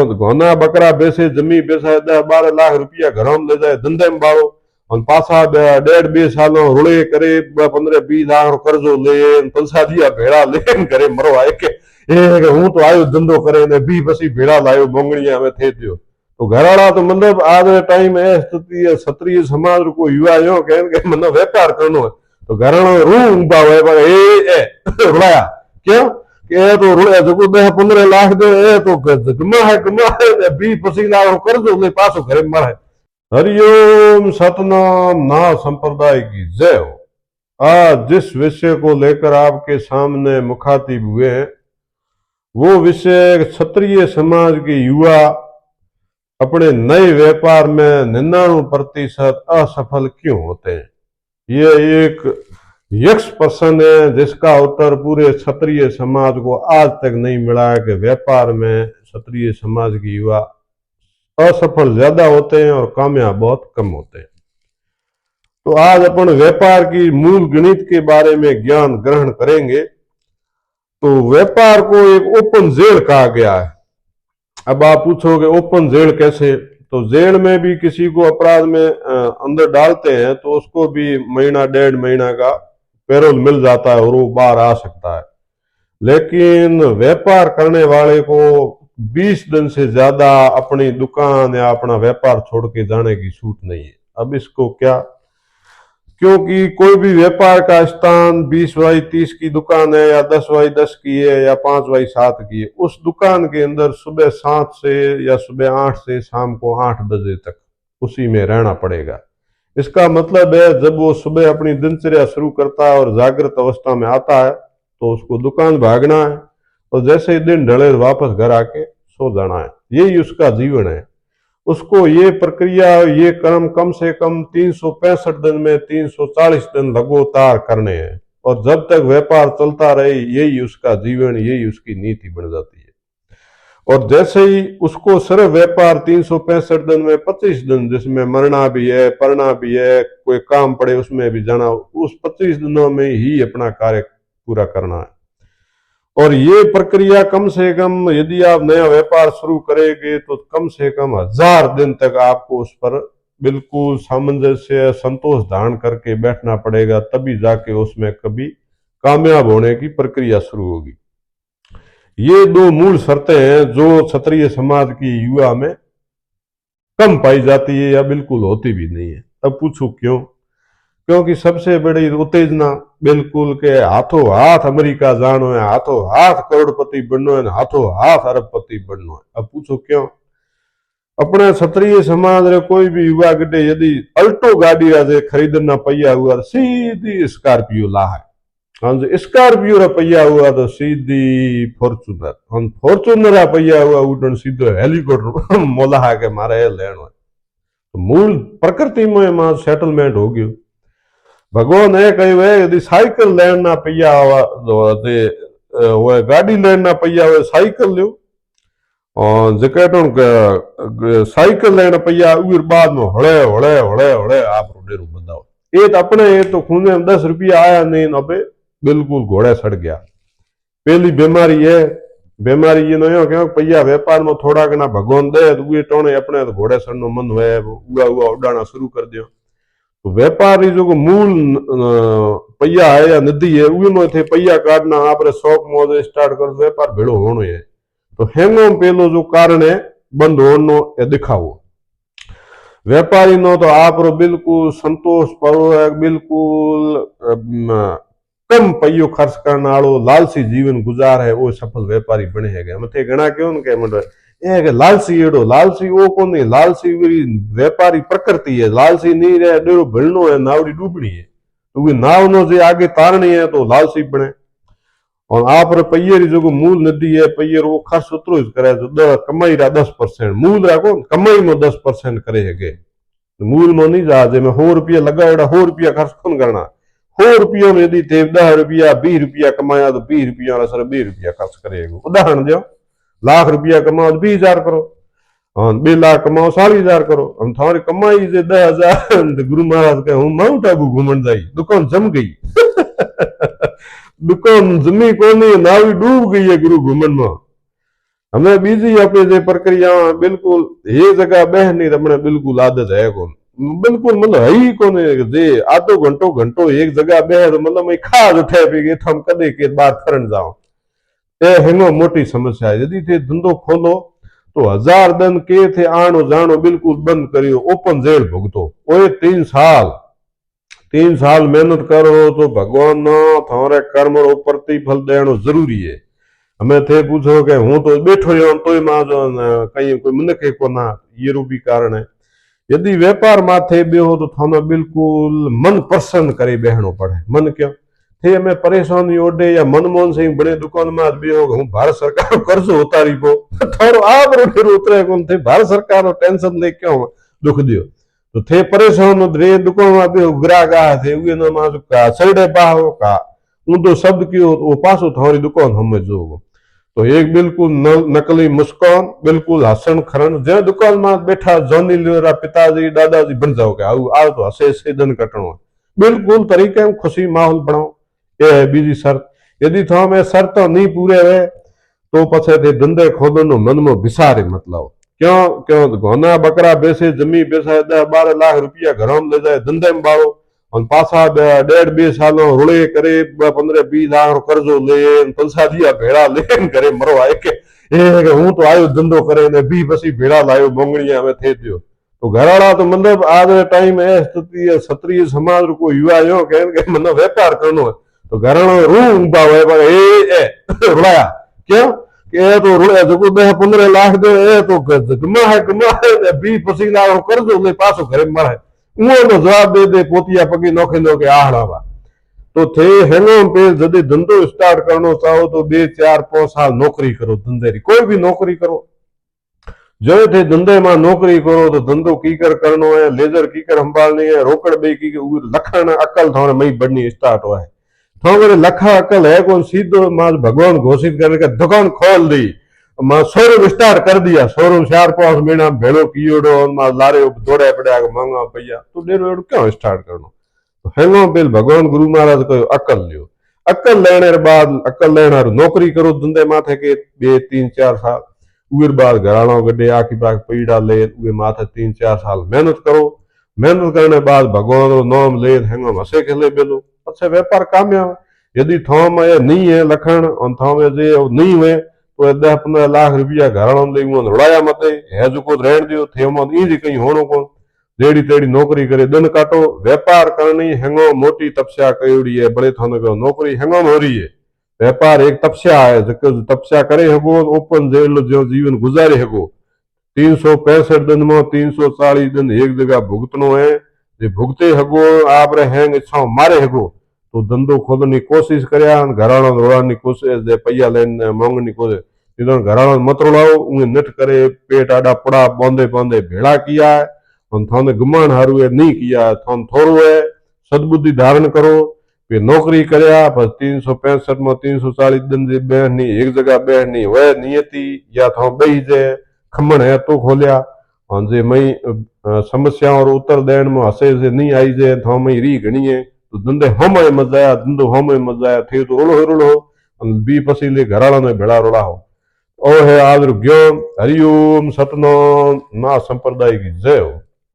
घोना बकरा बेचे जमी बेचा 10-12 लाख रुपया घर में ले जाए धंधे में बाड़ो और पासा 1.5-2 सालों रुड़े करे 15-20 लाख कर्जो ले पैसा दिया भेड़ा लेन करे मरो आए के हूं तो आयो धंधो करे ने भी पसी भेड़ा लायो मोंगड़िया में थे दियो तो घरवाला तो मतलब आज टाइम है स्थिति है क्षत्रिय समाज को युवा यो कह मतलब व्यापार करनो है तो घरवाला रू उबा हुआ ए रुलाया क्यों के तो रुड़े जो 10-15 लाख दे तो गमा है 20-25 लाख कर्जो ले पासो घरे मरे। हरिओम सतनाम ना संप्रदाय की जय हो। आज जिस विषय को लेकर आपके सामने मुखातिब हुए हैं वो विषय क्षत्रिय समाज के युवा अपने नए व्यापार में 99% असफल क्यों होते हैं। ये एक यक्ष प्रश्न है जिसका उत्तर पूरे क्षत्रिय समाज को आज तक नहीं मिला है कि व्यापार में क्षत्रिय समाज के युवा असफल ज्यादा होते हैं और कामयाब बहुत कम होते हैं। तो आज अपन व्यापार की मूल गणित के बारे में ज्ञान ग्रहण करेंगे। तो व्यापार को एक ओपन जेल कहा गया है। अब आप पूछोगे ओपन जेल कैसे, तो जेल में भी किसी को अपराध में अंदर डालते हैं तो उसको भी महीना 1.5 महीना का पैरोल मिल जाता है और वो बाहर आ सकता है, लेकिन व्यापार करने वाले को 20 दिन से ज्यादा अपनी दुकान या अपना व्यापार छोड़ के जाने की छूट नहीं है। अब इसको क्या, क्योंकि कोई भी व्यापार का स्थान 20x30 की दुकान है या 10x10 की है या 5x7 की है, उस दुकान के अंदर सुबह 7 से या सुबह 8 से शाम को 8 बजे तक उसी में रहना पड़ेगा। इसका मतलब है जब वो सुबह अपनी दिनचर्या शुरू करता है और जागृत अवस्था में आता है तो उसको दुकान भागना है और जैसे ही दिन ढले वापस घर आके सो जाना है। यही उसका जीवन है। उसको ये प्रक्रिया ये कर्म कम से कम 365 दिन में 340 दिन लगातार करने हैं और जब तक व्यापार चलता रहे यही उसका जीवन, यही उसकी नीति बन जाती है। और जैसे ही उसको सिर्फ व्यापार 365 दिन में 25 दिन जिसमें मरना भी है पढ़ना भी है कोई काम पड़े उसमें भी जाना, उस 25 दिनों में ही अपना कार्य पूरा करना है। और ये प्रक्रिया कम से कम यदि आप नया व्यापार शुरू करेंगे तो कम से कम 1000 दिन तक आपको उस पर बिल्कुल सामंजस्य संतोष धारण करके बैठना पड़ेगा, तभी जाके उसमें कभी कामयाब होने की प्रक्रिया शुरू होगी। ये 2 मूल शर्तें हैं जो क्षत्रिय समाज की युवा में कम पाई जाती है या बिल्कुल होती भी नहीं है। अब पूछो क्यों, क्योंकि सबसे बड़ी उत्तेजना बिल्कुल के हाथों हाथ अमेरिका जानो है, हाथों हाथ करोड़पति बनना है, हाथों हाथ अरबपति बनना है। अब पूछो क्यों, अपने क्षत्रिय समाज रे कोई भी युवा गड्ढे यदि अल्टो गाड़ी राजे खरीदना पैया हुआ सीधी स्कॉर्पियो ला है, हाँ स्कॉर्पियो रा पैया हुआ तो सीधी फॉर्चूनर, हम फॉर्चूनर रा पैया हुआ उठन सीधो हेलीकॉप्टर मोला के मारे लेनो है। तो मूल प्रकृति में मां सेटलमेंट हो गयो। भगवान है कही है यदि साइकिल लेना पैया हुआ गाड़ी लेना पैया हुआ साइकिल लो और जैकेटों साइकिल लेना पैया उर बाद में हड़े हड़े हड़े हड़े आप रोडेरू बंदाओ ये तो अपने ये तो खूने में 10 रुपया आया नहीं अबे बिल्कुल घोड़े सड़ गया। पहली बीमारी है, बीमारी ये नहीं हो क्या पैया व्यापार में थोड़ा घना भगवान दे तो वे टोने अपने तो घोड़े सड़नो मन हुए उगा उगा उड़ाना शुरू कर दियो। तो व्यापारी जो मूल पैया है या नदी है उन थे पैया काटना आप शौक मौज स्टार्ट कर व्यापार भेड़ो होनो है। तो हेंगो पहलो जो कारण है बंद होनो या दिखाओ व्यापारी नो तो आप बिल्कुल संतोष पड़ो है, बिल्कुल कम पैयो खर्च करने वालों लालसी जीवन गुजार है वो सफल व्यापारी बने है। मथे घना क्यों के मतलब लालसी एडो लालसी वो कौन है, लालसी व्यापारी प्रकृति है, लालसी नहीं रहे डेरो भिड़नो है नावड़ी डूबनी है तो वे नाव नो जो आगे तारनी है तो लालसी बने। और आप पैये जो मूल नदी है पैये वो खर्च उतरो ही करे तो कमाई रा 10% मूल रखो कमाई में 10% करे है मूल में नहीं जा जे में 100 रुपया लगाओ 100 रुपया खर्च कौन करना 100 रुपयों में यदि 10 रुपया 20 रुपया कमाया तो 20 रुपया सर 20 रुपया खर्च करेगा। उदाहरण दो लाख रुपया कमाओ 20,000 करो, हाँ 2 लाख कमाओ 40,000 करो। हम थारी कमाई से 10,000 गुरु महाराज के हूँ माउंट आबू घूमन जाई दुकान जम गई दुकान जमी को नहीं नावी डूब गई है गुरु घूमन में। हमें बीजी अपनी जे प्रक्रिया बिल्कुल एक जगह बहनी हमने बिल्कुल आदत है कौन बिल्कुल मतलब है ही कौन जे आधो घंटो घंटो एक जगह बह तो मतलब मैं खाज उठे पी तो हम कदे के बार फरण जाओ ए हेंगो मोटी समस्या है यदि थे धंधो खोलो तो 1000 दिन के थे आनो जानो बिल्कुल बंद करियो ओपन जेल भुगतो ओए 3 साल 3 साल मेहनत करो तो भगवान थारे कर्म रो प्रतिफल देनो जरूरी है हमें थे पूछो कि हूं तो बैठो ही तो मां जो कहीं कोई मनके को ना ये रू भी कारण है यदि व्यापार माथे बेहो तो थाने बिल्कुल मन प्रसन्न करे बहनो पड़े मन क्यों थे हमें परेशानी ओडे या मनमोहन सिंह बड़े दुकान में बेहो हूं भारत सरकार कर्ज उतारी को थोड़ो आप रो उतरे कौन थे भारत सरकार रो टेंशन ले क्यों दुख दियो तो थे परेशान रे दुकान में बेहो ग्राहक आ थे उगे न मा का सड़े बाहो का ऊंधो शब्द कियो वो पासो थारी दुकान हम जो तो एक बिल्कुल नकली मुस्कान बिल्कुल हसन खरण जे दुकान में बैठा जोनी लियोरा पिताजी दादाजी बन जाओ के आओ तो हसे से दिन कटणो बिल्कुल तरीके में खुशी माहौल बनाओ ये है बीजी शर्त यदि थो में शर्त नहीं पूरे हुए तो पछे थे धंधे खोदनो मन में विसारे मतलब क्यों क्यों घोना बकरा बेसे जमी बेसा 10-12 लाख रुपया घर में ले जाए धंधे में बाड़ो और पासा 1.5-2 साल रुड़े करे 15-20 लाख कर्जो ले पैसा दिया भेड़ा लेन करे मरो आए के हूं तो आयो धंधो करे ने भी बसी भेड़ा लायो मोंगड़िया में थे दियो तो घरवाला तो मतलब आज टाइम है स्थिति क्षत्रिय समाज को युवा यो कह के मतलब व्यापार करनो है तो घरवाला रू उबा हुए पर ए रुड़ाया क्यों के तो रुड़े जो 10-15 लाख दे तो गमा है 20-25 लाख कर्जो ले पासो घरे मरे उहो जवाब दे पोतिया पगी नोखे नोखे आहड़ावा तो थे हेंगो पे जदि धंधो स्टार्ट करनो चाहो तो 2-4-5 साल नौकरी करो धंधे री कोई भी नौकरी करो जो थे धंधे में नौकरी करो तो धंधो कीकर करनो है लेजर कीकर संभालनी है रोकड़ बे की लखन अकल थोड़े मई बढ़नी स्टार्ट हुआ है थोड़े लखा अकल है कौन सीधो मां भगवान घोषित करने का दुकान खोल दी मां शोरूम स्टार्ट कर दिया शोरूम 4-5 महीना भेड़ो कियोड़ो मां लारे दौड़े पड़ा मांगा पैया तो डेरो क्यों स्टार्ट करनो तो हेंगो बिल भगवान गुरु महाराज को अकल लियो अकल लेने बाद अकल लेना नौकरी करो धंधे माथे के 2-3-4 साल उर बाद घराणो गड्ढे आखी पाख पीड़ा ले उगे माथे 3-4 साल मेहनत करो मेहनत करने बाद भगवान रो नाम ले हेंगो हसे खेले बेलो अच्छे व्यापार कामयाब यदि थोम नहीं है लखन और थोम जे नहीं हुए तो 10-15 लाख रुपया घराणो ले रुड़ाया मते है जो को रहन दियो थे ई कहीं होनो को जेड़ी तेड़ी नौकरी करे दिन काटो व्यापार करनी हेंगो मोटी तपस्या कयोड़ी है बड़े थाने को नौकरी हेंगो हो रही है व्यापार एक तपस्या है जो तपस्या करे हगो ओपन जेल जो जीवन गुजारे हगो 365 दिन में 340 दिन एक जगह भुगतनो है जे भुगते हगो आप रे हैंग इच्छा मारे हगो तो धंधो खोलने की कोशिश करया घराणो रोड़ानी कोशिश जे पैया लेन मांगनी कोशिश इधर घराणो मत रोड़ाओ उन्हें नट करे पेट आडा पड़ा बांधे बांधे भेड़ा किया है थाने गुमान हारू है नहीं किया थान थोड़ो है सदबुद्धि धारण करो फिर नौकरी करया बस 365 में 340 दिन बहनी एक जगह बहनी वह नियति या था बही जे खमण है तो खोलिया और जे मई समस्याओं और उत्तर देण में हसे से नहीं आई जे था मई री घणी है तो धंधे हम मजा आया धंधो हम मजा आया थे तो रोड़ो रोड़ो बी पसीले घराड़ा ने भेड़ा रोड़ा हो ओ है आज ज्ञान हरिओम सतनाम मां संप्रदाय की जय हो।